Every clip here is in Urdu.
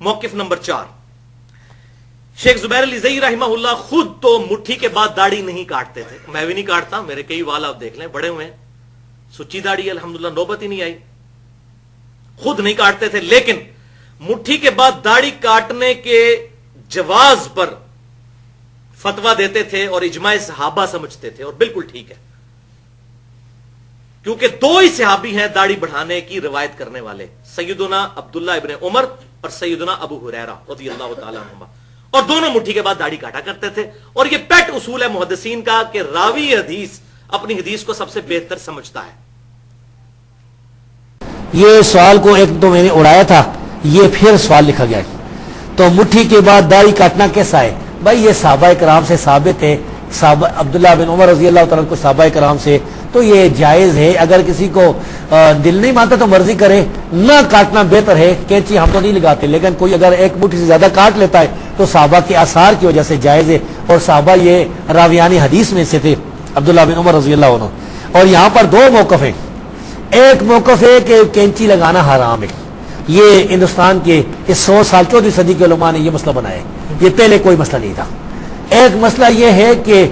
موقف نمبر 4، شیخ زبیر علی زئی رحمہ اللہ خود تو مٹھی کے بعد داڑھی نہیں کاٹتے تھے. میں بھی نہیں کاٹتا، میرے کئی وال آپ دیکھ لیں بڑے ہوئے ہیں، سچی داڑھی ہے الحمدللہ، نوبت ہی نہیں آئی. خود نہیں کاٹتے تھے، لیکن مٹھی کے بعد داڑھی کاٹنے کے جواز پر فتویٰ دیتے تھے اور اجماع صحابہ سمجھتے تھے، اور بالکل ٹھیک ہے، کیونکہ دو ہی صحابی ہیں داڑھی بڑھانے کی روایت کرنے والے، سیدنا عبداللہ ابن عمر اور سیدنا ابو ہریرہ رضی اللہ تعالیٰ عنہما، اور دونوں مٹھی کے بعد داڑھی کاٹا کرتے تھے. اور یہ پیٹ اصول ہے محدثین کا کہ راوی حدیث اپنی حدیث کو سب سے بہتر سمجھتا ہے. یہ سوال کو ایک تو میں نے اڑایا تھا، یہ پھر سوال لکھا گیا تو مٹھی کے بعد داڑھی کاٹنا کیسا ہے؟ بھائی یہ صحابہ کرام سے ثابت ہے، صحابہ عبداللہ بن عمر رضی اللہ تعالیٰ کو صحابہ کرام سے، تو یہ جائز ہے. اگر کسی کو دل نہیں مانتا تو مرضی کرے، نہ کاٹنا بہتر ہے. کینچی ہم تو نہیں لگاتے، لیکن کوئی اگر ایک مٹھی سے زیادہ کاٹ لیتا ہے تو صحابہ کے آثار کی وجہ سے جائز ہے، اور صحابہ یہ راویان حدیث میں سے تھے عبداللہ بن عمر رضی اللہ عنہ. اور یہاں پر دو موقف ہیں. ایک موقف ہے کہ کینچی لگانا حرام ہے، یہ ہندوستان کے اس 100 سال 14ویں صدی کے علماء نے یہ مسئلہ بنایا ہے، یہ پہلے کوئی مسئلہ نہیں تھا. ایک مسئلہ یہ ہے کہ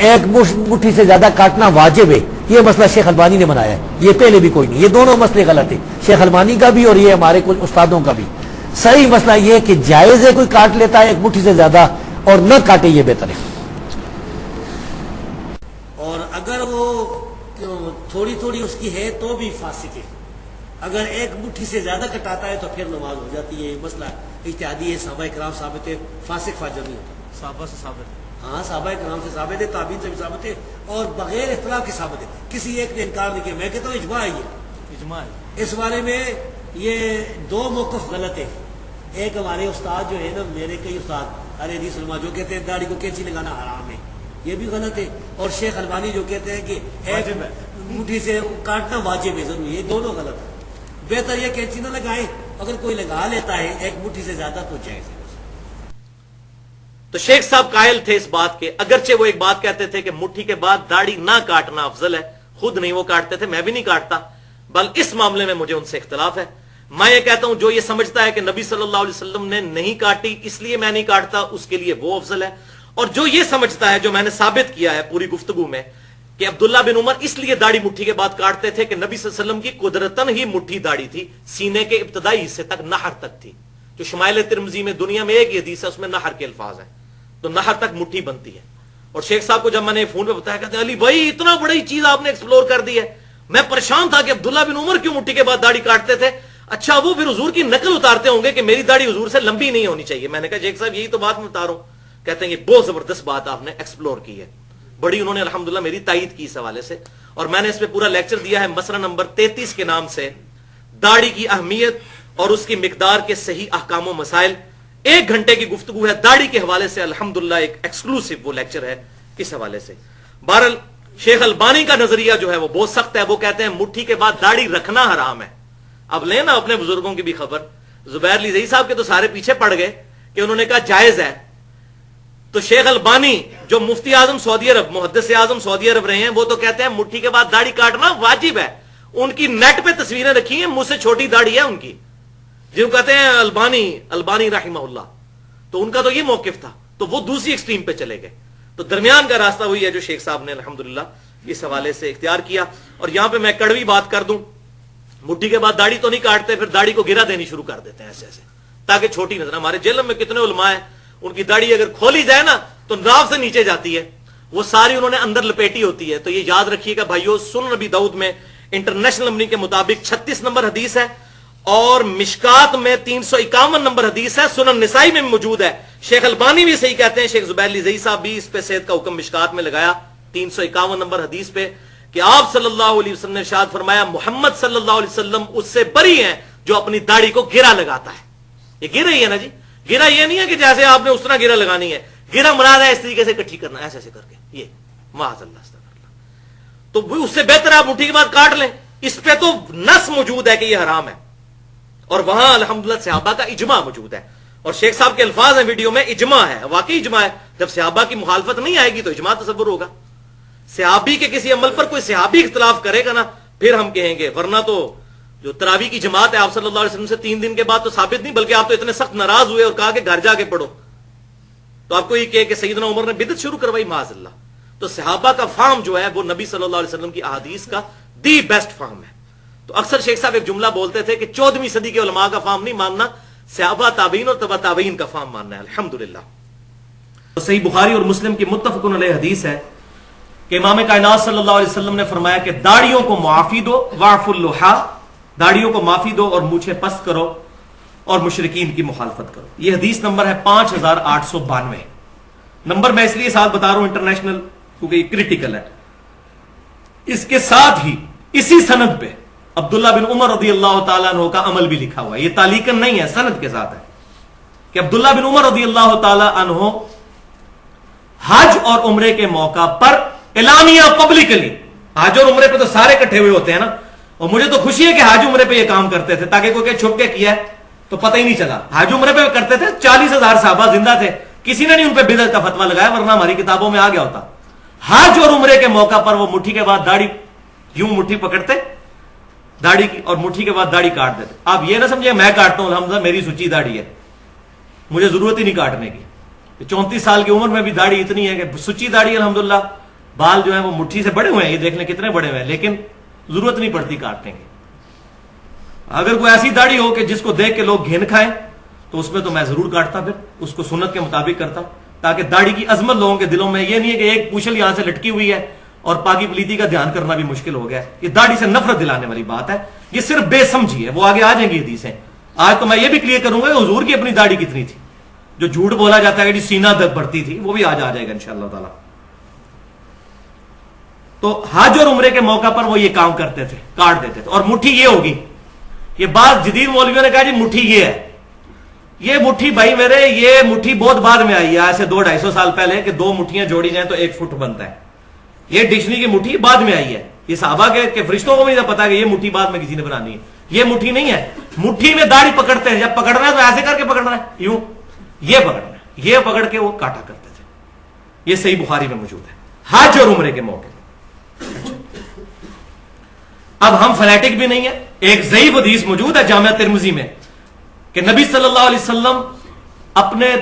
ایک مٹھی سے زیادہ کاٹنا واجب ہے، یہ مسئلہ شیخ البانی نے بنایا ہے، یہ پہلے بھی کوئی نہیں. یہ دونوں مسئلے غلط ہیں، شیخ البانی کا بھی اور یہ ہمارے کچھ استادوں کا بھی. صحیح مسئلہ یہ ہے کہ جائز ہے کوئی کاٹ لیتا ہے ایک مٹھی سے زیادہ، اور نہ کاٹے یہ بہتر ہے. اور اگر وہ تھوڑی تھوڑی اس کی ہے تو بھی فاسق ہے. اگر ایک مٹھی سے زیادہ کٹاتا ہے تو پھر نماز ہو جاتی ہے. یہ مسئلہ اجتہادی ہے، صحابہ کرام ثابت ہے، فاسق فاجر نہیں ہوتا. صحابہ سے ثابت ہے، ہاں صحابہ کرام سے ثابت ہے، تابعین سے بھی ثابت ہے، اور بغیر اختلاف کے ثابت ہے. کسی ایک نے انکار نہیں کیا. میں کہتا ہوں اجماع ہے، یہ اجماع ہے. اس بارے میں یہ دو موقف غلط ہے. ایک ہمارے استاد جو ہے نا، میرے کئی استاد ارے حدیث علماء جو کہتے ہیں داڑھی کو کینچی لگانا حرام ہے، یہ بھی غلط ہے. اور شیخ البانی جو کہتے ہیں کہ ایک مٹھی سے کاٹنا واجب ہے، ضروری ہے. یہ دونوں غلط ہے. بہتر یہ کینچی نہ لگائے، اگر کوئی لگا لیتا ہے ایک مٹھی سے زیادہ تو جائز ہے. تو شیخ صاحب قائل تھے اس بات کے، اگرچہ وہ ایک بات کہتے تھے کہ مٹھی کے بعد داڑھی نہ کاٹنا افضل ہے، خود نہیں وہ کاٹتے تھے، میں بھی نہیں کاٹتا، بل اس معاملے میں مجھے ان سے اختلاف ہے. میں یہ کہتا ہوں جو یہ سمجھتا ہے کہ نبی صلی اللہ علیہ وسلم نے نہیں کاٹی اس لیے میں نہیں کاٹتا، اس کے لیے وہ افضل ہے. اور جو یہ سمجھتا ہے، جو میں نے ثابت کیا ہے پوری گفتگو میں، کہ عبداللہ بن عمر اس لیے داڑھی مٹھی کے بعد کاٹتے تھے کہ نبی صلی اللہ علیہ وسلم کی قدرتاً ہی مٹھی داڑھی تھی، سینے کے ابتدائی حصے تک، نہر تک تھی. جو شمائل ترمذی میں دنیا میں ایک ہی حدیث ہے، اس میں نہر کے الفاظ ہیں، تو نہر تک مٹھی بنتی ہے. اور شیخ صاحب کو جب میں نے فون پہ بتایا، کہتے ہیں علی بھائی اتنا بڑی چیز آپ نے ایکسپلور کر دی ہے. میں پریشان تھا کہ عبداللہ بن عمر کیوں مٹھی کے بعد داڑھی کاٹتے تھے. اچھا وہ پھر حضور کی نقل اتارتے ہوں گے کہ میری داڑھی حضور سے لمبی نہیں ہونی چاہیے. میں نے کہا شیخ صاحب یہی تو بات میں بتا رہا ہوں. کہتے ہیں یہ بہت زبردست بات آپ نے ایکسپلور کی ہے، بڑی انہوں نے الحمدللہ میری تائید کی اس حوالے سے. اور میں نے اس پہ پورا لیکچر دیا ہے مسئلہ نمبر 33 کے نام سے، داڑھی کی اہمیت اور اس کی مقدار کے صحیح احکام و مسائل. 1 گھنٹے کی گفتگو ہے داڑھی کے حوالے سے، الحمدللہ ایک ایکسکلوسیو وہ لیکچر ہے اس حوالے سے. بہرحال شیخ البانی کا نظریہ جو ہے وہ بہت سخت ہے. وہ کہتے ہیں مٹھی کے بعد داڑھی رکھنا حرام ہے. اب لینا اپنے بزرگوں کی بھی خبر. زبیر علی زئی صاحب کے تو سارے پیچھے پڑ گئے کہ انہوں نے کہا جائز ہے. تو شیخ البانی جو مفتی اعظم سعودی عرب، محدث اعظم سعودی عرب رہے ہیں، وہ تو کہتے ہیں مٹھی کے بعد داڑھی کاٹنا واجب ہے. ان کی نیٹ پہ تصویریں رکھی ہیں، مجھ سے چھوٹی داڑھی ہے ان کی، جن کو کہتے ہیں البانی رحمہ اللہ. تو ان کا تو یہ موقف تھا، تو وہ دوسری ایکسٹریم پہ چلے گئے. تو درمیان کا راستہ وہی ہے جو شیخ صاحب نے الحمدللہ اس حوالے سے اختیار کیا. اور یہاں پہ میں کڑوی بات کر دوں، مٹھی کے بعد داڑھی تو نہیں کاٹتے، پھر داڑھی کو گرا دینی شروع کر دیتے ہیں ایسے ایسے تاکہ چھوٹی نظر. ہمارے جیلم میں کتنے علماء ہیں، ان کی داڑھی اگر کھولی جائے نا تو ناف سے نیچے جاتی ہے، وہ ساری انہوں نے اندر لپیٹی ہوتی ہے. تو یہ یاد رکھیے گا بھائیو، سنن نبی داؤد میں انٹرنیشنل نمبر کے مطابق 36 نمبر حدیث ہے، اور مشکات میں 351 نمبر حدیث ہے، سنن نسائی میں موجود ہے. شیخ البانی بھی صحیح کہتے ہیں، شیخ زبیر علی زئی صاحب بھی اس پہ صحت کا حکم مشکات میں لگایا 351 نمبر حدیث پہ، کہ آپ صلی اللہ علیہ وسلم نے ارشاد فرمایا محمد صلی اللہ علیہ وسلم اس سے بری ہیں جو اپنی داڑھی کو گرا لگاتا ہے. یہ گرا ہی ہے نا جی، گرا یہ نہیں ہے کہ جیسے آپ نے اس طرح گرا لگانی ہے، گرا مراد ہے اس طریقے سے کٹھی کرنا، ایسے ایسے کر کے، یہ معاذ اللہ استغفر اللہ. تو اس سے بہتر آپ مٹھی کے بعد کاٹ لیں. اس پہ تو نص موجود ہے کہ یہ حرام ہے، اور وہاں الحمدللہ صحابہ کا اجماع موجود ہے. اور شیخ صاحب کے الفاظ ہیں ویڈیو میں، اجماع ہے، واقعی اجماع ہے. جب صحابہ کی مخالفت نہیں آئے گی تو اجماع تصور ہوگا. صحابی کے کسی عمل پر کوئی صحابی اختلاف کرے گا نا پھر ہم کہیں گے، ورنہ تو جو تراویح کی جماعت ہے آپ صلی اللہ علیہ وسلم سے 3 دن کے بعد تو ثابت نہیں، بلکہ آپ تو اتنے سخت ناراض ہوئے اور کہا کہ گھر جا کے پڑھو، تو آپ کو یہ کہ سیدنا عمر نے بدعت شروع کروائی معاذ اللہ. تو صحابہ کا فہم جو ہے وہ نبی صلی اللہ علیہ وسلم کی احادیث کا دی بیسٹ فہم ہے. تو اکثر شیخ صاحب ایک جملہ بولتے تھے کہ 14ویں صدی کے علماء کا فہم نہیں ماننا، صحابہ تابعین اور تبع تابعین کا فہم ماننا ہے. الحمدللہ. صحیح بخاری اور مسلم کی متفق علیہ حدیث ہے کہ امام کائنات صلی اللہ علیہ وسلم نے فرمایا کہ داڑھیوں کو معافی دو، واعفوا اللحا، داڑھیوں کو معافی دو اور مونچھیں پست کرو اور مشرکین کی مخالفت کرو. یہ حدیث نمبر ہے 5892. نمبر میں اس لیے ساتھ بتا رہا ہوں انٹرنیشنل کیونکہ یہ کریٹیکل ہے. اس کے ساتھ ہی اسی سند پہ عبداللہ بن عمر رضی اللہ تعالیٰ عنہ کا عمل بھی لکھا ہوا ہے. یہ تعلیقاً نہیں ہے، سند کے ساتھ ہے کہ عبداللہ بن عمر رضی اللہ تعالیٰ عنہ حج اور عمرے کے موقع پر اعلانیہ پبلکلی، حج اور عمرے پہ تو سارے اکٹھے ہوئے ہوتے ہیں نا، اور مجھے تو خوشی ہے کہ حج عمرے پہ یہ کام کرتے تھے تاکہ کوئی چھپ کے کیا ہے تو پتہ ہی نہیں چلا. حج عمرے پہ کرتے تھے، 40,000 صحابہ زندہ تھے، کسی نے نہیں ان پہ بدعت کا فتویٰ لگایا، ورنہ ہماری کتابوں میں آ گیا ہوتا. حج اور عمرے کے موقع پر وہ مٹھی کے بعد داڑھی یوں مٹھی پکڑتے داڑھی کی اور مٹھی کے بعد داڑھی کاٹ دیتے. آپ یہ نہ سمجھے میں کاٹتا ہوں، الحمدللہ میری سچی داڑھی ہے، مجھے ضرورت ہی نہیں کاٹنے کی. 34 سال کی عمر میں بھی داڑھی اتنی ہے کہ سچی داڑھی الحمدللہ. بال جو ہیں وہ مٹھی سے بڑے ہوئے ہیں، یہ دیکھ لیں کتنے بڑے ہوئے ہیں، لیکن ضرورت نہیں پڑتی کاٹنے کی. اگر کوئی ایسی داڑھی ہو کہ جس کو دیکھ کے لوگ گھن کھائیں تو اس میں تو میں ضرور کاٹتا، پھر اس کو سنت کے مطابق کرتا، تاکہ داڑھی کی عظمت لوگوں کے دلوں میں یہ نہیں ہے کہ ایک پوچھل یہاں سے لٹکی ہوئی ہے اور پاکی پلیتی کا دھیان کرنا بھی مشکل ہو گیا. یہ داڑھی سے نفرت دلانے والی بات ہے، یہ صرف بے سمجھی ہے. وہ آگے آ جائیں گی حدیثیں. آج تو میں یہ بھی کلیئر کروں گا کہ حضور کی اپنی داڑھی کتنی تھی. جو جھوٹ بولا جاتا ہے کہ جی سینہ تک بڑھتی تھی، وہ بھی آج آ جائے گا انشاءاللہ تعالی. تو حج اور عمرے کے موقع پر وہ یہ کام کرتے تھے، کاٹ دیتے تھے. اور مٹھی یہ ہوگی، یہ بات جدید مولویوں نے کہا جی مٹھی یہ ہے. یہ مٹھی بھائی میرے، یہ مٹھی بہت بعد میں آئی ہے، ایسے 200-250 سال پہلے کہ 2 مٹھیاں جوڑی جائیں تو 1 فٹ بنتا ہے. یہ ڈکشنری کی مٹھی بعد میں آئی ہے. یہ صحابہ کے فرشتوں کو بھی پتا ہے کہ یہ مٹھی بعد میں کسی نے بنانی ہے. یہ مٹھی نہیں ہے. مٹھی میں داڑھی پکڑتے ہیں، جب پکڑنا ہے تو ایسے کر کے پکڑنا ہے، یوں یہ پکڑنا ہے، یہ پکڑ کے وہ کاٹا کرتے تھے. یہ صحیح بخاری میں موجود ہے حج اور عمرے کے موقع. اب ہم فنیٹک بھی نہیں ہیں. ایک ضعیف حدیث موجود ہے جامعہ ترمذی میں کہ نبی صلی اللہ علیہ وسلم اپنے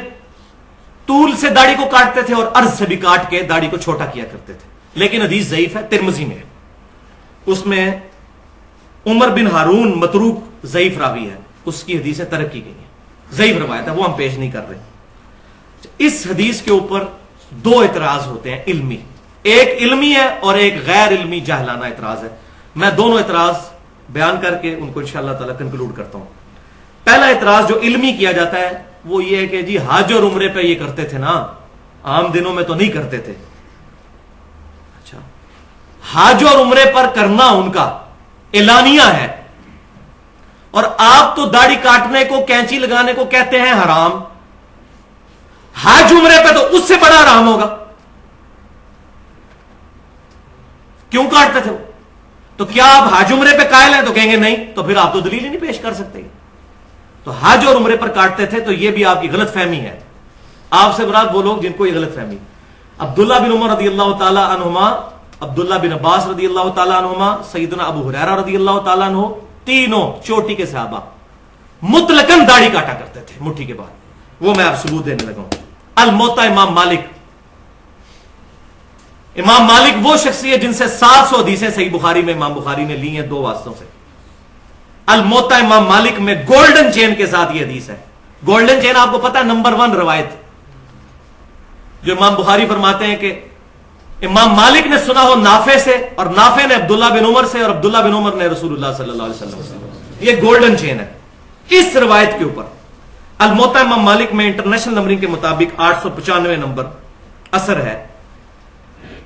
طول سے داڑھی کو کاٹتے تھے اور عرض سے بھی کاٹ کے داڑھی کو چھوٹا کیا کرتے تھے. لیکن حدیث ضعیف ہے، ترمذی میں. اس میں عمر بن ہارون متروک ضعیف راوی ہے، اس کی حدیثیں ترک کی گئی ہیں، ضعیف روایت ہے، وہ ہم پیش نہیں کر رہے. اس حدیث کے اوپر 2 اعتراض ہوتے ہیں علمی. ایک علمی ہے اور ایک غیر علمی جاہلانہ اعتراض ہے. میں دونوں اعتراض بیان کر کے ان کو انشاءاللہ تعالی کنکلوڈ کرتا ہوں. پہلا اعتراض جو علمی کیا جاتا ہے وہ یہ ہے کہ جی حج اور عمرے پہ یہ کرتے تھے نا، عام دنوں میں تو نہیں کرتے تھے. اچھا، حج اور عمرے پر کرنا ان کا اعلانیہ ہے، اور آپ تو داڑھی کاٹنے کو، کینچی لگانے کو کہتے ہیں حرام. حج عمرے پہ تو اس سے بڑا حرام ہوگا. کیوں کاٹتے تھے وہ؟ تو کیا آپ حج عمرے پہ قائل ہیں؟ تو کہیں گے نہیں، تو پھر آپ تو دلیل ہی نہیں پیش کر سکتے. تو حج اور عمرے پر کاٹتے تھے تو یہ بھی آپ کی غلط فہمی ہے. آپ سے مراد وہ لوگ جن کو یہ غلط فہمی. عبداللہ بن عمر رضی اللہ تعالی عنہما، عبداللہ بن عباس رضی اللہ تعالی عنہما، سیدنا ابو ہریرہ رضی اللہ تعالی عنہ، تینوں چوٹی کے صحابہ مطلقاً داڑھی کاٹا کرتے تھے مٹھی کے بعد. وہ میں آپ ثبوت دینے لگا ہوں. الموطا امام مالک. امام مالک وہ شخصیت جن سے 700 حدیثیں صحیح بخاری میں امام بخاری نے لی ہیں 2 واسطوں سے. الموطا امام مالک میں گولڈن چین کے ساتھ یہ حدیث ہے. گولڈن چین آپ کو پتا ہے نمبر 1 روایت جو امام بخاری فرماتے ہیں کہ امام مالک نے سنا ہو نافع سے، اور نافع نے عبداللہ بن عمر سے، اور عبداللہ بن عمر نے رسول اللہ صلی اللہ علیہ وسلم سے. یہ گولڈن چین ہے. اس روایت کے اوپر الموطا امام مالک میں انٹرنیشنل نمبرنگ کے مطابق 895 نمبر اثر ہے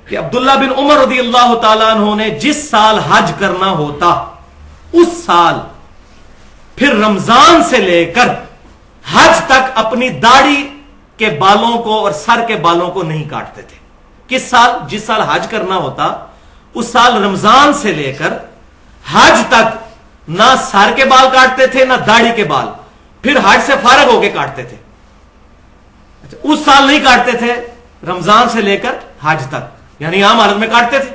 کہ عبداللہ بن عمر رضی اللہ تعالیٰ عنہ نے جس سال حج کرنا ہوتا اس سال پھر رمضان سے لے کر حج تک اپنی داڑھی کے بالوں کو اور سر کے بالوں کو نہیں کاٹتے تھے. کس سال؟ جس سال حج کرنا ہوتا اس سال رمضان سے لے کر حج تک نہ سر کے بال کاٹتے تھے نہ داڑھی کے بال، پھر حج سے فارغ ہو کے کاٹتے تھے. اس سال نہیں کاٹتے تھے، رمضان سے لے کر حج تک، یعنی عام حالت میں کاٹتے تھے.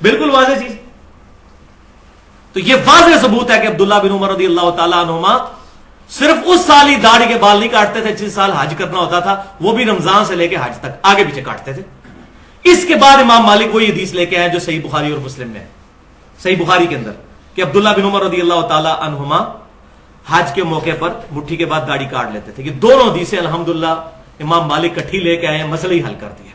بالکل واضح چیز. تو یہ واضح ثبوت ہے کہ عبداللہ بن عمر رضی اللہ تعالیٰ عنہما صرف اس سال ہی داڑھی کے بال نہیں کاٹتے تھے جس سال حج کرنا ہوتا تھا، وہ بھی رمضان سے لے کے حج تک آگے پیچھے کاٹتے تھے. اس کے بعد امام مالک وہی حدیث لے کے آئے جو صحیح بخاری اور مسلم میں ہے، صحیح بخاری کے اندر، کہ عبداللہ بن عمر رضی اللہ تعالیٰ عنہما حج کے موقع پر مٹھی کے بعد داڑھی کاٹ لیتے تھے. یہ دونوں حدیثیں الحمدللہ امام مالک کٹھی لے کے آئے ہیں، مسئلہ ہی حل کر دیا.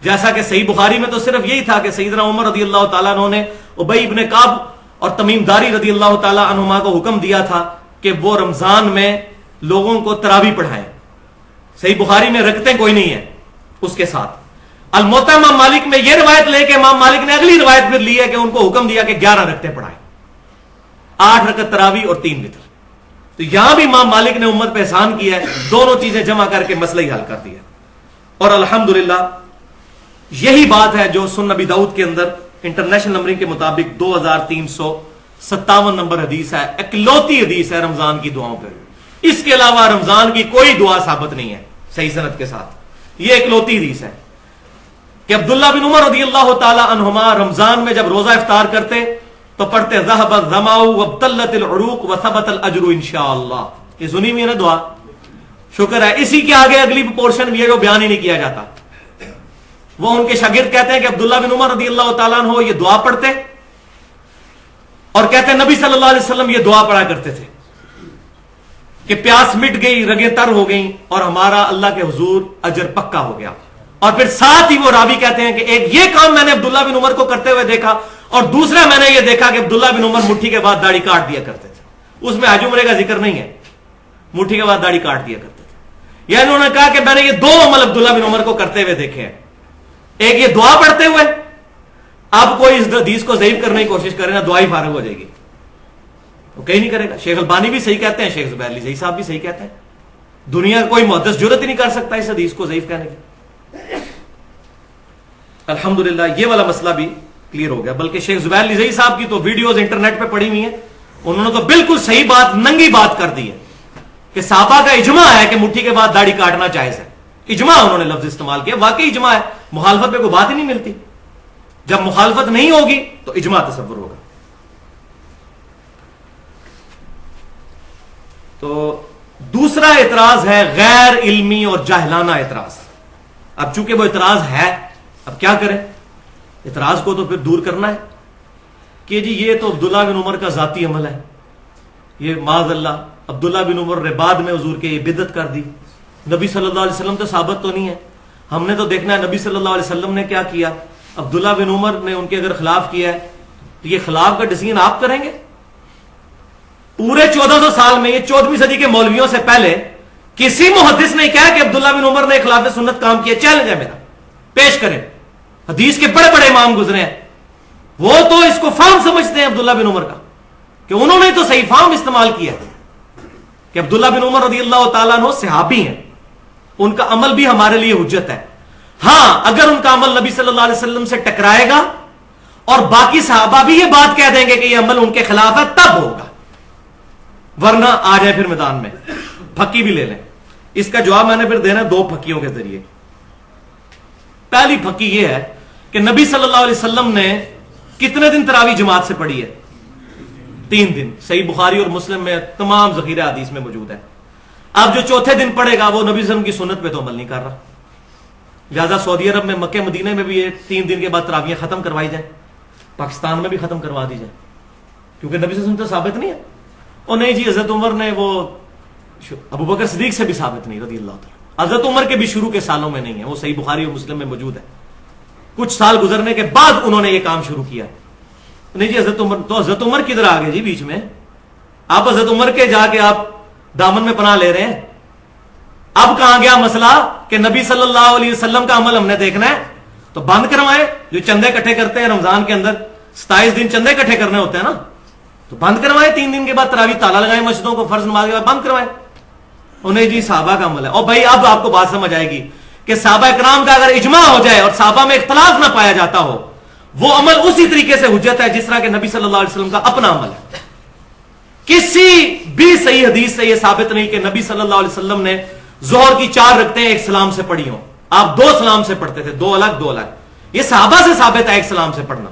جیسا کہ صحیح بخاری میں تو صرف یہی تھا کہ سیدنا عمر رضی اللہ تعالیٰ عنہ نے ابی ابن کعب اور تمیم داری رضی اللہ تعالیٰ عنہما کو حکم دیا تھا کہ وہ رمضان میں لوگوں کو تراویح پڑھائیں. صحیح بخاری میں رکھتے کوئی نہیں ہے اس کے ساتھ. الموطا امام مالک میں یہ روایت لے کے امام مالک نے اگلی روایت پھر لی ہے کہ ان کو حکم دیا کہ 11 رکعتیں پڑھائیں، 8 رکعت تراویح اور 3 وتر. تو یہاں بھی امام مالک نے امت پہ احسان کیا ہے، دونوں چیزیں جمع کر کے مسئلہ ہی حل کر دیا. اور الحمدللہ یہی بات ہے جو سنن نبی داؤد کے اندر انٹرنیشنل نمبرنگ کے مطابق 2357 نمبر حدیث ہے، اکلوتی حدیث ہے رمضان کی دعاؤں پہ. اس کے علاوہ رمضان کی کوئی دعا ثابت نہیں ہے صحیح سند کے ساتھ. یہ اکلوتی حدیث ہے کہ عبداللہ بن عمر رضی اللہ تعالی عنہما رمضان میں جب روزہ افطار کرتے تو پڑھتے ذهب الظمأ وابتلت العروق وثبت الاجر انشاءاللہ. یہ سنی ہوئی ہے نا دعا، شکر ہے. اسی کے آگے اگلی پورشن یہ جو بیان ہی نہیں کیا جاتا. وہ ان کے شاگرد کہتے ہیں کہ عبداللہ بن عمر رضی اللہ تعالیٰ عنہ یہ دعا پڑھتے اور کہتے ہیں نبی صلی اللہ علیہ وسلم یہ دعا پڑھا کرتے تھے کہ پیاس مٹ گئی، رگیں تر ہو گئیں اور ہمارا اللہ کے حضور اجر پکا ہو گیا. اور پھر ساتھ ہی وہ راوی کہتے ہیں کہ ایک یہ کام میں نے عبداللہ بن عمر کو کرتے ہوئے دیکھا اور دوسرا میں نے یہ دیکھا کہ عبداللہ بن عمر مٹھی کے بعد داڑھی کاٹ دیا کرتے تھے. اس میں حج عمرے کا ذکر نہیں ہے، مٹھی کے بعد داڑھی کاٹ دیا کرتے تھے. یعنی انہوں نے کہا کہ میں نے یہ دو عمل عبداللہ بن عمر کو کرتے ہوئے دیکھے ہیں، ایک یہ دعا پڑھتے ہوئے. اب کوئی اس حدیث کو ضعیف کرنے کی کوشش کرے نا، دعا ہی فارغ ہو جائے گی، وہ کہیں نہیں کرے گا. شیخ البانی بھی صحیح کہتے ہیں، شیخ زبیر علی زئی صاحب بھی صحیح کہتے ہیں. دنیا کا کوئی محدث جرت ہی نہیں کر سکتا اس حدیث کو ضعیف کہنے کی. الحمدللہ یہ والا مسئلہ بھی کلیئر ہو گیا. بلکہ شیخ زبیر علی زئی صاحب کی تو ویڈیوز انٹرنیٹ پہ پڑی ہوئی ہیں، انہوں نے تو بالکل صحیح بات، ننگی بات کر دی ہے کہ صحابہ کا اجماع ہے کہ مٹھی کے بعد داڑھی کاٹنا جائز ہے. اجماع انہوں نے لفظ استعمال کیا، واقعی اجماع ہے. مخالفت پہ کوئی بات ہی نہیں ملتی. جب مخالفت نہیں ہوگی تو اجماع تصور ہوگا. تو دوسرا اعتراض ہے غیر علمی اور جاہلانہ اعتراض. اب چونکہ وہ اعتراض ہے، اب کیا کریں؟ اعتراض کو تو پھر دور کرنا ہے کہ جی یہ تو عبداللہ بن عمر کا ذاتی عمل ہے، یہ معاذ اللہ عبداللہ بن عمر نے بعد میں حضور کے یہ بدعت کر دی. نبی صلی اللہ علیہ وسلم تو ثابت تو نہیں ہے. ہم نے تو دیکھنا ہے نبی صلی اللہ علیہ وسلم نے کیا کیا. عبداللہ بن عمر نے ان کے اگر خلاف کیا ہے تو یہ خلاف کا ڈیسیژن آپ کریں گے؟ پورے 1400 سال میں، یہ 14ویں صدی کے مولویوں سے پہلے کسی محدث نے کہا کہ عبداللہ بن عمر نے خلاف سنت کام کیا. چیلنج ہے میرا، پیش کریں. حدیث کے بڑے بڑے امام گزرے ہیں، وہ تو اس کو فہم سمجھتے ہیں عبداللہ بن عمر کا، کہ انہوں نے تو صحیح فہم استعمال کیا کہ عبداللہ بن عمر رضی اللہ تعالیٰ عنہ صحابی ہیں، ان کا عمل بھی ہمارے لیے حجت ہے. ہاں اگر ان کا عمل نبی صلی اللہ علیہ وسلم سے ٹکرائے گا اور باقی صحابہ بھی یہ بات کہہ دیں گے کہ یہ عمل ان کے خلاف ہے تب ہوگا، ورنہ آ جائے پھر میدان میں. پھکی بھی لے لیں. اس کا جواب میں نے پھر دینا دو پھکیوں کے ذریعے. پہلی پھکی یہ ہے کہ نبی صلی اللہ علیہ وسلم نے کتنے دن تراویح جماعت سے پڑھی ہے؟ 3 دن. صحیح بخاری اور مسلم میں تمام ذخیرہ حدیث میں موجود ہے. اب جو چوتھے دن پڑھے گا وہ نبی صلی اللہ علیہ وسلم کی سنت پہ تو عمل نہیں کر رہا. لہٰذا سعودی عرب میں، مکہ مدینہ میں بھی یہ 3 دن کے بعد تراویحیں ختم کروائی جائیں، پاکستان میں بھی ختم کروا دی جائیں، کیونکہ نبی صلی اللہ علیہ وسلم تو ثابت نہیں ہے. اور نہیں جی حضرت عمر نے، وہ ابو بکر صدیق سے بھی ثابت نہیں رضی اللہ تعالیٰ. حضرت عمر کے بھی شروع کے سالوں میں نہیں ہے، وہ صحیح بخاری اور مسلم میں موجود ہے. کچھ سال گزرنے کے بعد انہوں نے یہ کام شروع کیا. نہیں جی حضرت عمر، تو حضرت عمر کدھر آ گئے جی بیچ میں؟ آپ حضرت عمر کے جا کے آپ دامن میں پناہ لے رہے ہیں. اب کہاں گیا مسئلہ کہ نبی صلی اللہ علیہ وسلم کا عمل ہم نے دیکھنا ہے تو بند کروائیں. جو چندے اکٹھے کرتے ہیں رمضان کے اندر 27 دن چندے اکٹھے کرنے ہوتے ہیں نا، تو بند کروائیں. 3 دن کے بعد تراویح تالا لگائیں مسجدوں کو، فرض نماز کے بعد بند کروائیں. انہیں جی صحابہ کا عمل ہے. اور بھائی اب آپ کو بات سمجھ آئے گی کہ صحابہ کرام کا اگر اجماع ہو جائے اور صحابہ میں اختلاف نہ پایا جاتا ہو، وہ عمل اسی طریقے سے حجت ہے جس طرح کہ نبی صلی اللہ علیہ وسلم کا اپنا عمل ہے. کسی بھی صحیح حدیث سے یہ ثابت نہیں کہ نبی صلی اللہ علیہ وسلم نے ظہر کی 4 رکعتیں ایک سلام سے پڑھی ہوں. آپ 2 سلام سے پڑھتے تھے، 2 الگ 2 الگ. یہ صحابہ سے ثابت ہے ایک سلام سے پڑھنا،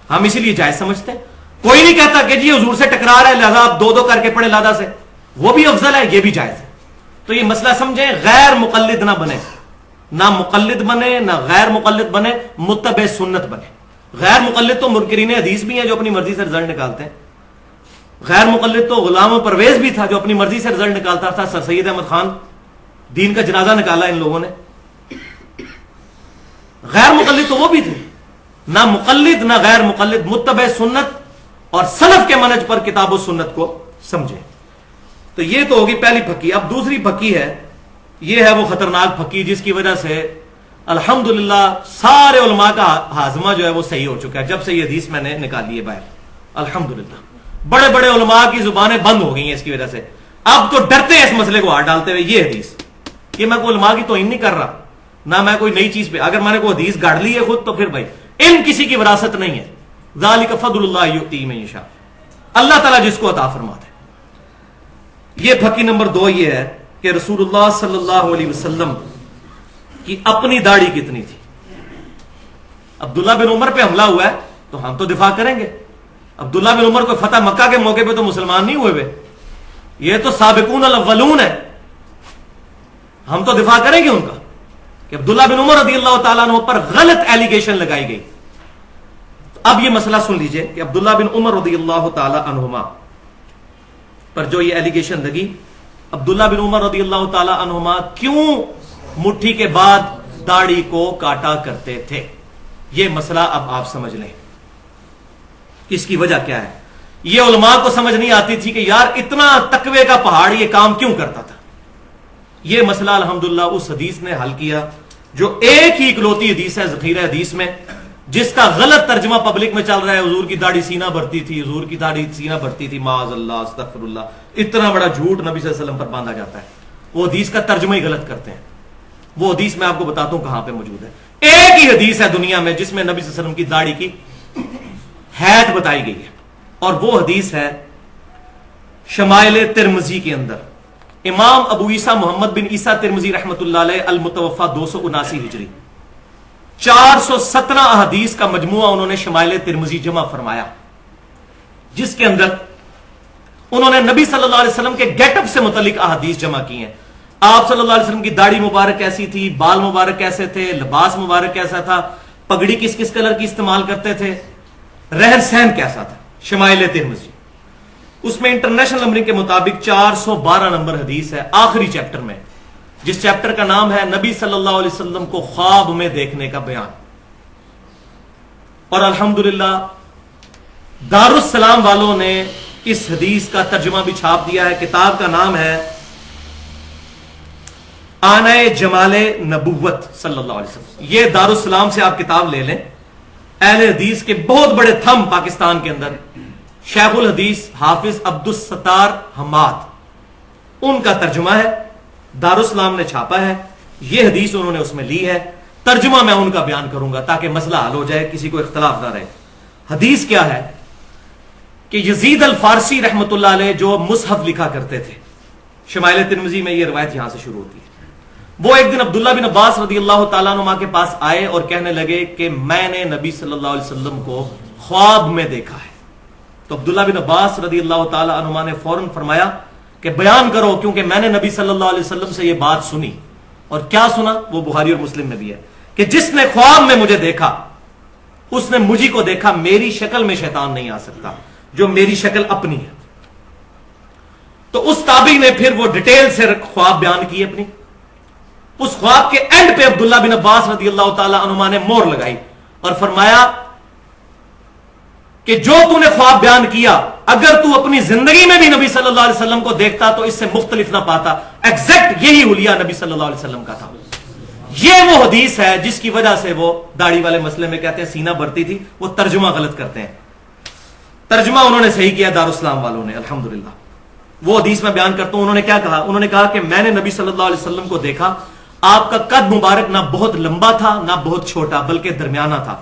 ہم اسی لیے جائز سمجھتے ہیں. کوئی نہیں کہتا کہ جی حضور سے ٹکرا رہا ہے لہذا آپ دو دو کر کے پڑھیں لادہ سے، وہ بھی افضل ہے، یہ بھی جائز ہے. تو یہ مسئلہ سمجھیں، غیر مقلد نہ بنے، نہ مقلد بنے نہ غیر مقلد بنے، متبع سنت بنے. غیر مقلد تو منکرین حدیث بھی ہیں جو اپنی مرضی سے رزلٹ نکالتے ہیں. غیر مقلد تو غلام پرویز بھی تھا جو اپنی مرضی سے رزلٹ نکالتا تھا. سر سید احمد خان دین کا جنازہ نکالا ان لوگوں نے. غیر مقلد تو وہ بھی تھے. نہ مقلد نہ غیر مقلد، متبع سنت اور سلف کے منہج پر کتاب و سنت کو سمجھے. تو یہ تو ہوگی پہلی پھکی. اب دوسری پھکی ہے، یہ ہے وہ خطرناک پھکی جس کی وجہ سے الحمدللہ سارے علماء کا ہاضمہ جو ہے وہ صحیح ہو چکا ہے جب سے یہ حدیث میں نے نکالی ہے باہر. الحمدللہ بڑے بڑے علماء کی زبانیں بند ہو گئی ہیں اس کی وجہ سے. اب تو ڈرتے ہیں اس مسئلے کو ہاتھ ڈالتے ہوئے. یہ حدیث، یہ میں کوئی علماء کی توہین نہیں کر رہا، نہ میں کوئی نئی چیز پہ، اگر میں نے کوئی حدیث گاڑ لی ہے خود تو پھر بھائی علم کسی کی وراثت نہیں ہے. ذالک فضل اللہ یؤتیہ من یشاء، اللہ تعالیٰ جس کو عطا فرماتا ہے. یہ پھکی نمبر 2 یہ ہے کہ رسول اللہ صلی اللہ علیہ وسلم کی اپنی داڑھی کتنی تھی. عبداللہ بن عمر پہ حملہ ہوا ہے تو ہم تو دفاع کریں گے. عبداللہ بن عمر کو فتح مکہ کے موقع پہ تو مسلمان نہیں ہوئے، یہ تو سابقون الاولون ہے، ہم تو دفاع کریں گے ان کا کہ عبداللہ بن عمر رضی اللہ تعالیٰ عنہ پر غلط ایلیگیشن لگائی گئی. اب یہ مسئلہ سن لیجئے کہ عبداللہ بن عمر رضی اللہ تعالیٰ عنہما پر جو یہ ایلیگیشن لگی، عبداللہ بن عمر رضی اللہ تعالیٰ عنہما کیوں مٹھی کے بعد داڑھی کو کاٹا کرتے تھے، یہ مسئلہ اب آپ سمجھ لیں اس کی وجہ کیا ہے. یہ علماء کو سمجھ نہیں آتی تھی کہ یار اتنا تقوی کا پہاڑ یہ کام کیوں کرتا تھا. یہ مسئلہ الحمدللہ اس حدیث نے حل کیا جو ایک ہی اکلوتی حدیث ہے ذخیرہ حدیث میں، جس کا غلط ترجمہ پبلک میں چل رہا ہے. حضور کی داڑھی سینہ بھرتی تھی، حضور کی داڑھی سینہ بھرتی تھی، معاذ اللہ استغفر اللہ. اتنا بڑا جھوٹ نبی صلی اللہ علیہ وسلم پر باندھا جاتا ہے. وہ حدیث کا ترجمہ ہی غلط کرتے ہیں. وہ حدیث میں آپ کو بتاتا ہوں کہاں پہ موجود ہے. ایک ہی حدیث ہے دنیا میں جس میں نبی صلی اللہ علیہ وسلم کی داڑھی کی حید بتائی گئی ہے، اور وہ حدیث ہے شمائل ترمذی کے اندر. امام ابو عیسیٰ محمد بن عیسیٰ ترمذی رحمۃ اللہ علیہ المتوفى 279 ہجری 417 احادیث کا مجموعہ انہوں نے شمائل ترمذی جمع فرمایا، جس کے اندر انہوں نے نبی صلی اللہ علیہ وسلم کے گیٹ اپ سے متعلق احادیث جمع کی ہیں. آپ صلی اللہ علیہ وسلم کی داڑھی مبارک کیسی تھی، بال مبارک کیسے تھے، لباس مبارک کیسا تھا، پگڑی کس کس کلر کی استعمال کرتے تھے، رہن سہن کیسا تھا. شمائل ترمذی اس میں انٹرنیشنل نمبرنگ کے مطابق 412 نمبر حدیث ہے آخری چیپٹر میں، جس چیپٹر کا نام ہے نبی صلی اللہ علیہ وسلم کو خواب میں دیکھنے کا بیان. اور الحمدللہ دارالسلام والوں نے اس حدیث کا ترجمہ بھی چھاپ دیا ہے. کتاب کا نام ہے آنہ جمال نبوت صلی اللہ علیہ وسلم. یہ دارالسلام سے آپ کتاب لے لیں. اہل حدیث کے بہت بڑے تھم پاکستان کے اندر شیخ الحدیث حافظ عبدالستار حماد، ان کا ترجمہ ہے، دارالسلام نے چھاپا ہے. یہ حدیث انہوں نے اس میں لی ہے. ترجمہ میں ان کا بیان کروں گا تاکہ مسئلہ حل ہو جائے، کسی کو اختلاف نہ رہے. حدیث کیا ہے کہ یزید الفارسی رحمت اللہ علیہ جو مصحف لکھا کرتے تھے، شمائل ترمذی میں یہ روایت یہاں سے شروع ہوتی ہے. وہ ایک دن عبداللہ بن عباس رضی اللہ تعالیٰ عنہ کے پاس آئے اور کہنے لگے کہ میں نے نبی صلی اللہ علیہ وسلم کو خواب میں دیکھا ہے. تو عبداللہ بن عباس رضی اللہ تعالیٰ عنہ نے فوراً فرمایا کہ بیان کرو، کیونکہ میں نے نبی صلی اللہ علیہ وسلم سے یہ بات سنی. اور کیا سنا؟ وہ بخاری اور مسلم میں بھی ہے کہ جس نے خواب میں مجھے دیکھا اس نے مجھے کو دیکھا. میری شکل میں شیطان نہیں آ سکتا جو میری شکل اپنی ہے. تو اس تابعی نے پھر وہ ڈیٹیل سے خواب بیان کی اپنی. اس خواب کے اینڈ پہ عبداللہ بن عباس رضی اللہ تعالیٰ عنہ نے مور لگائی اور فرمایا کہ جو تو نے خواب بیان کیا اگر تو اپنی زندگی میں بھی نبی صلی اللہ علیہ وسلم کو دیکھتا تو اس سے مختلف نہ پاتا. ایگزیکٹ یہی حلیہ نبی صلی اللہ علیہ وسلم کا تھا. یہ وہ حدیث ہے جس کی وجہ سے وہ داڑھی والے مسئلے میں کہتے ہیں سینہ بھرتی تھی، وہ ترجمہ غلط کرتے ہیں. ترجمہ انہوں نے صحیح کیا دارالسلام والوں نے الحمدللہ. وہ حدیث میں بیان کرتا ہوں. انہوں نے کیا کہا؟ انہوں نے کہا کہ میں نے نبی صلی اللہ علیہ وسلم کو دیکھا، آپ کا قد مبارک نہ بہت لمبا تھا نہ بہت چھوٹا بلکہ درمیانہ تھا.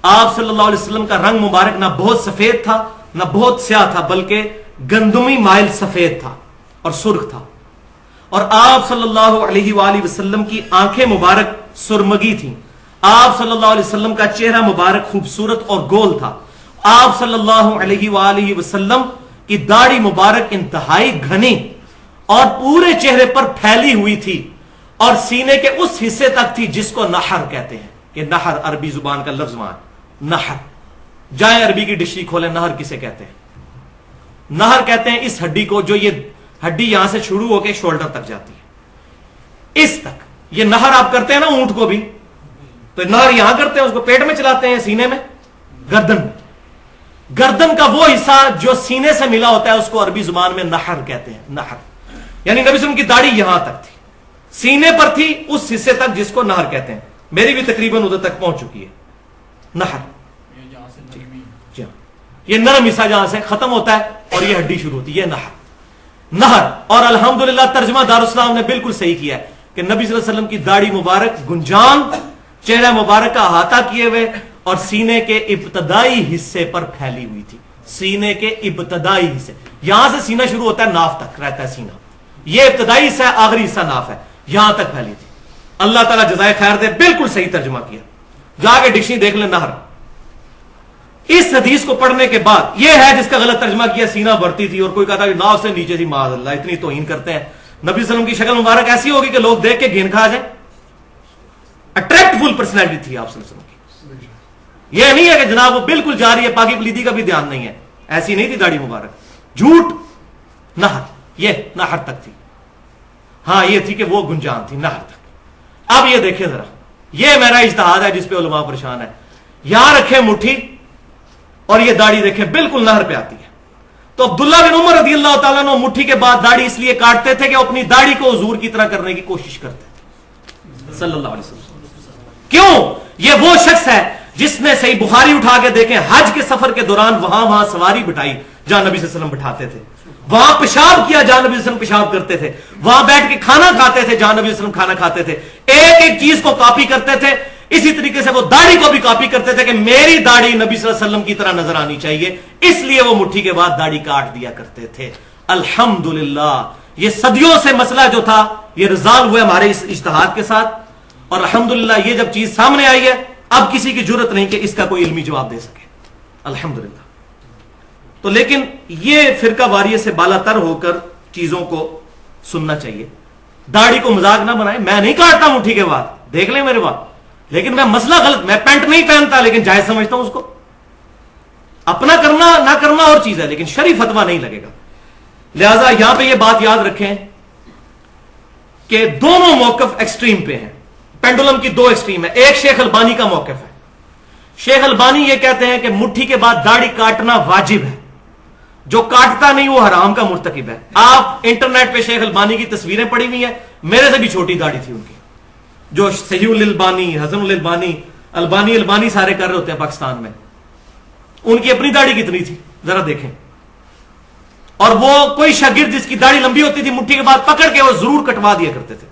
آپ صلی اللہ علیہ وسلم کا رنگ مبارک نہ بہت سفید تھا نہ بہت سیاہ تھا بلکہ گندمی مائل سفید تھا اور سرخ تھا. اور آپ صلی اللہ علیہ وآلہ وسلم کی آنکھیں مبارک سرمگی تھیں. آپ صلی اللہ علیہ وسلم کا چہرہ مبارک خوبصورت اور گول تھا. آپ صلی اللہ علیہ وآلہ وسلم کی داڑھی مبارک انتہائی گھنی اور پورے چہرے پر پھیلی ہوئی تھی اور سینے کے اس حصے تک تھی جس کو نحر کہتے ہیں. کہ نحر عربی زبان کا لفظ وہاں نحر. جائیں عربی کی ڈکشنری کھولیں, نہر کسے کہتے ہیں؟ نہر کہتے ہیں اس ہڈی کو جو یہ ہڈی یہاں سے شروع ہو کے شولڈر تک جاتی ہے, اس تک. یہ نہر آپ کرتے ہیں نا اونٹ کو بھی, تو نہر یہاں کرتے ہیں, اس کو پیٹ میں چلاتے ہیں, سینے میں, گردن میں. گردن کا وہ حصہ جو سینے سے ملا ہوتا ہے اس کو عربی زبان میں نحر کہتے ہیں. نحر یعنی نبی صلی اللہ علیہ وسلم کی داڑھی یہاں تک تھی, سینے پر تھی, اس حصے تک جس کو نہر کہتے ہیں. میری بھی تقریباً ادھر تک پہنچ چکی ہے نہر. یہ نرم حصہ جہاں سے ختم ہوتا ہے اور یہ ہڈی شروع ہوتی ہے, یہ نہر. نہر. اور الحمدللہ ترجمہ دارالاسلام نے بالکل صحیح کیا ہے کہ نبی صلی اللہ علیہ وسلم کی داڑھی مبارک گنجان, چہرہ مبارک کا احاطہ کیے ہوئے اور سینے کے ابتدائی حصے پر پھیلی ہوئی تھی. سینے کے ابتدائی حصے, یہاں سے سینہ شروع ہوتا ہے, ناف تک رہتا ہے سینہ, یہ ابتدائی حصہ ہے, آخری حصہ ناف ہے, یہاں تک پھیلی تھی. اللہ تعالیٰ جزائے خیر دے, بالکل صحیح ترجمہ کیا. جا کے ڈکشنری دیکھ لیں نہر. اس حدیث کو پڑھنے کے بعد یہ ہے جس کا غلط ترجمہ کیا سینہ بھرتی تھی, اور کوئی کہتا ہے ناف سے نیچے تھی, معاذ اللہ, اتنی توہین کرتے ہیں. نبی صلی اللہ علیہ وسلم کی شکل مبارک ایسی ہوگی کہ لوگ دیکھ کے گھین کھا جائیں. اٹریکٹفل پرسنالٹی تھی آپ صلی اللہ علیہ وسلم کی. یہ نہیں ہے کہ جناب وہ بالکل جا رہی ہے, پاکی پلیدی کا بھی دھیان نہیں ہے, ایسی نہیں تھی داڑھی مبارک. جھوٹ. نہر, یہ نہر تک تھی. ہاں یہ تھی کہ وہ گنجان تھی نہر تک. اب یہ دیکھیں ذرا, یہ میرا اجتہاد ہے جس پہ علماء پریشان ہے. یہاں رکھیں مٹھی اور یہ داڑھی دیکھیں بالکل نہر پہ آتی ہے. تو عبداللہ بن عمر رضی اللہ تعالیٰ عنہ مٹھی کے بعد داڑھی اس لیے کاٹتے تھے کہ اپنی داڑھی کو حضور کی طرح کرنے کی کوشش کرتے صلی اللہ علیہ وسلم. کیوں؟ یہ وہ شخص ہے جس نے صحیح بخاری اٹھا کے دیکھیں, حج کے سفر کے دوران وہاں سواری بٹھائی جہاں نبی صلی اللہ علیہ وسلم بٹھاتے تھے, وہاں پیشاب کیا جہاں نبی صلی اللہ علیہ وسلم پیشاب کرتے تھے, وہاں بیٹھ کے کھانا کھاتے تھے جہاں نبی صلی اللہ علیہ وسلم کھانا کھاتے تھے. ایک ایک چیز کو کاپی کرتے تھے. اسی طریقے سے وہ داڑھی کو بھی کاپی کرتے تھے کہ میری داڑھی نبی صلی اللہ علیہ وسلم کی طرح نظر آنی چاہیے, اس لیے وہ مٹھی کے بعد داڑھی کاٹ دیا کرتے تھے. الحمدللہ یہ صدیوں سے مسئلہ جو تھا یہ ریزالو ہوا ہمارے اس اجتہاد کے ساتھ, اور الحمدللہ یہ جب چیز سامنے آئی ہے اب کسی کی جرت نہیں کہ اس کا کوئی علمی جواب دے سکے. الحمدللہ. تو لیکن یہ فرقہ واریت سے بالا تر ہو کر چیزوں کو سننا چاہیے. داڑھی کو مذاق نہ بنائیں. میں نہیں کاٹتا مٹھی کے بعد, دیکھ لیں میرے بات, لیکن میں مسئلہ غلط, میں پینٹ نہیں پہنتا لیکن جائز سمجھتا ہوں اس کو. اپنا کرنا نہ کرنا اور چیز ہے, لیکن شرعی فتویٰ نہیں لگے گا. لہذا یہاں پہ یہ بات یاد رکھیں کہ دونوں موقف ایکسٹریم پہ ہیں. پینڈولم کی دو ایکسٹریم ہے. ایک شیخ البانی کا موقف ہے. شیخ البانی یہ کہتے ہیں کہ مٹھی کے بعد داڑھی کاٹنا واجب ہے, جو کاٹتا نہیں وہ حرام کا مرتکب ہے. آپ انٹرنیٹ پہ شیخ البانی کی تصویریں پڑی ہوئی ہیں, میرے سے بھی چھوٹی داڑھی تھی ان کی. جو صحیح الالبانی, حسن الالبانی, البانی سارے کر رہے ہوتے ہیں پاکستان میں, ان کی اپنی داڑھی کتنی تھی ذرا دیکھیں. اور وہ کوئی شاگرد جس کی داڑھی لمبی ہوتی تھی مٹھی کے بعد پکڑ کے وہ ضرور کٹوا دیا کرتے تھے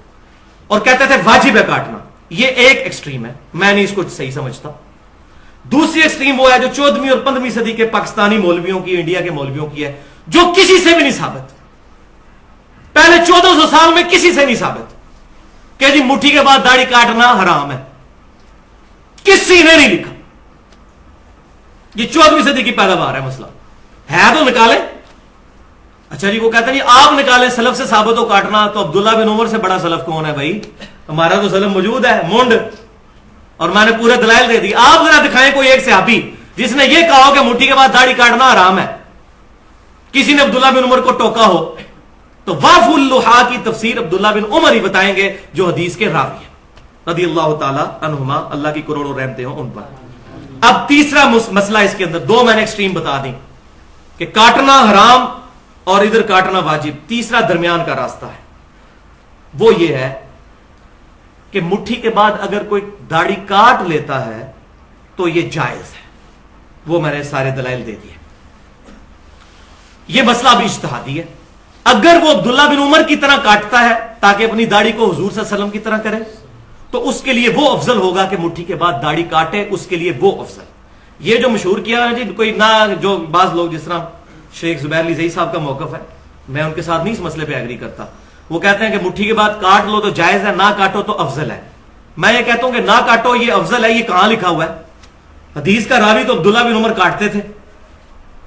اور کہتے تھے واجب ہے کاٹنا. یہ ایک ایکسٹریم ہے, میں نہیں اس کو صحیح سمجھتا. دوسری ایکسٹریم وہ ہے جو 14ویں اور 15ویں صدی کے پاکستانی مولویوں کی, انڈیا کے مولویوں کی ہے, جو کسی سے بھی نہیں ثابت, پہلے 1400 سال میں کسی سے نہیں ثابت کہ جی مٹھی کے بعد داڑھی کاٹنا حرام ہے. کسی نے نہیں لکھا. یہ 14ویں صدی کی پیداوار ہے مسئلہ. ہے تو نکالیں. اچھا جی وہ کہتے ہیں جی آپ نکالیں سلف سے ثابت ہو کاٹنا, تو عبداللہ بن عمر سے بڑا سلف کون ہے بھائی؟ ہمارا تو سلف موجود ہے مونڈ, اور میں نے پورے دلائل دے دی. آپ ذرا دکھائیں کوئی ایک صحابی جس نے یہ کہا ہو کہ مٹھی کے بعد داڑھی کاٹنا حرام ہے. کسی نے عبداللہ بن عمر کو ٹوکا ہو تو واف اللحا کی تفسیر عبداللہ بن عمر ہی بتائیں گے جو حدیث کے راوی ہیں رضی اللہ تعالی عنہما, اللہ کی کروڑوں رحمتیں ہوں ان پر. اب تیسرا مسئلہ اس کے اندر, دو میں نے ایکسٹریم بتا دی کہ کاٹنا حرام اور ادھر کاٹنا واجب. تیسرا درمیان کا راستہ ہے, وہ یہ ہے کہ مٹھی کے بعد اگر کوئی داڑھی کاٹ لیتا ہے تو یہ جائز ہے. وہ میں نے سارے دلائل دے دیے. یہ مسئلہ بھی اجتہادی ہے. اگر وہ عبداللہ بن عمر کی طرح کاٹتا ہے تاکہ اپنی داڑھی کو حضور صلی اللہ علیہ وسلم کی طرح کرے تو اس کے لیے وہ افضل ہوگا کہ مٹھی کے بعد داڑھی کاٹے, اس کے لیے وہ افضل. یہ جو مشہور کیا ہے جی کوئی نہ, جو بعض لوگ جس طرح شیخ زبیر علی زئی صاحب کا موقف ہے, میں ان کے ساتھ نہیں اس مسئلے پہ ایگری کرتا. وہ کہتے ہیں کہ مٹھی کے بعد کاٹ لو تو جائز ہے, نہ کاٹو تو افضل ہے. میں یہ کہتا ہوں کہ نہ کاٹو یہ افضل ہے. یہ کہاں لکھا ہوا ہے؟ حدیث کا راوی تو عبداللہ بن عمر کاٹتے تھے,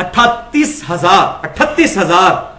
38,000